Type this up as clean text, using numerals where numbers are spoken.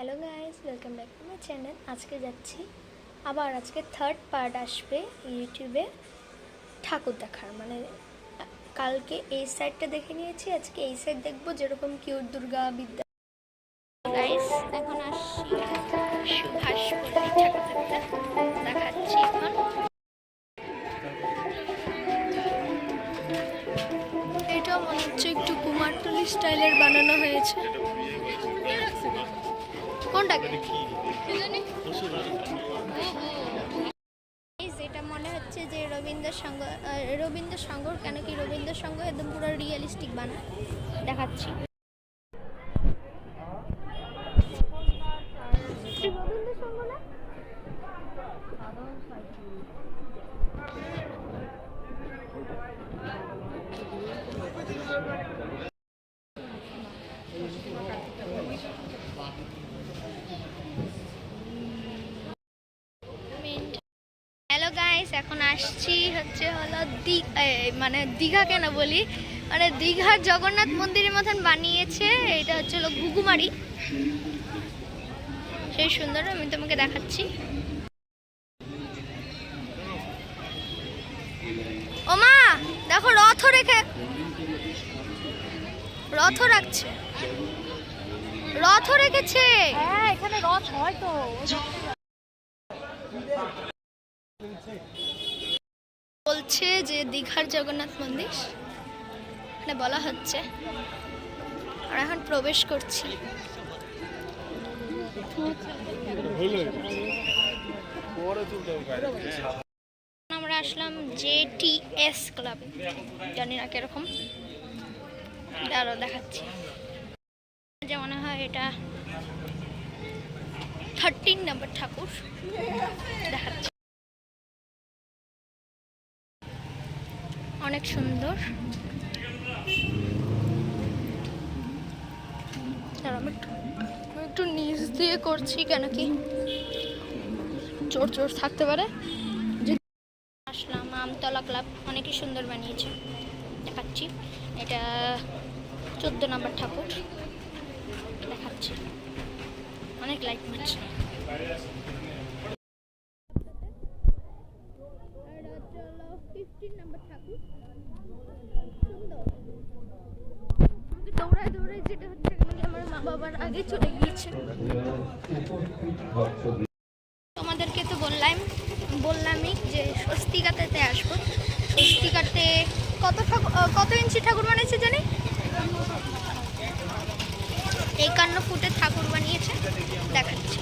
Hello guys, welcome back to my channel. আজকে যাচ্ছি আবার, আজকে থার্ড পার্ট আসবে ইউটিউবে ঠাকুর দেখার। মানে কালকে এই সাইডটা দেখে নিয়েছি, আজকে এই সাইড দেখবো, যেরকম কিউট দুর্গা বিদ্যা। গাইস এখন আসছি সুভাষপল্লী ঠাকুর দেখতে, দেখাচ্ছি এখন। এটা মনে হচ্ছে একটু কুমারটুলি স্টাইলের বানানো হয়েছে। কোনটাকে এটা মনে হচ্ছে যে রবীন্দ্র সংঘ কেন কি রবীন্দ্র সংঘ একদম পুরো রিয়েলিস্টিক বানায়। দেখাচ্ছি রবীন্দ্র সংঘ না, হ্যালো গাইস, এখন আসছি হলো মানে দীঘা কেন বলি, মানে দীঘার জগন্নাথ মন্দিরের মতন বানিয়েছে। এটা হলো ঘুঘুমারি, সেই সুন্দর। আমি তোমাকে দেখাচ্ছি। ও মা, দেখো রথ রাখছে, রথ রেখেছে। হ্যাঁ, এখানে রথ হয় তো। বলছে যে দীঘার জগন্নাথ মন্দির মানে বলা হচ্ছে, আর এখন প্রবেশ করছি। আমরা আসলাম JTS ক্লাবে, জানি না কিরকম, আরো দেখাচ্ছি। যে মনে হয় এটা 13 নম্বর ঠাকুর, দেখাচ্ছি। অনেক সুন্দর। আমি একটু নিচ দিয়ে করছি কেন কি চোর থাকতে পারে। আসলাম আমতলা ক্লাব, অনেকই সুন্দর বানিয়েছে, দেখাচ্ছি। এটা 14 নম্বর ঠাকুর, দেখাচ্ছি। অনেক লাইট মারছে। দৌড়ায় যেটা হচ্ছে আমার মা বাবার আগে চলে গিয়েছে। তোমাদেরকে তো বললামই যে স্বস্তিকাতে আসবো। স্বস্তিকাতে কত ইঞ্চি ঠাকুর বানিয়েছে জানি, 51 ফুটের ঠাকুর বানিয়েছে, দেখাচ্ছি।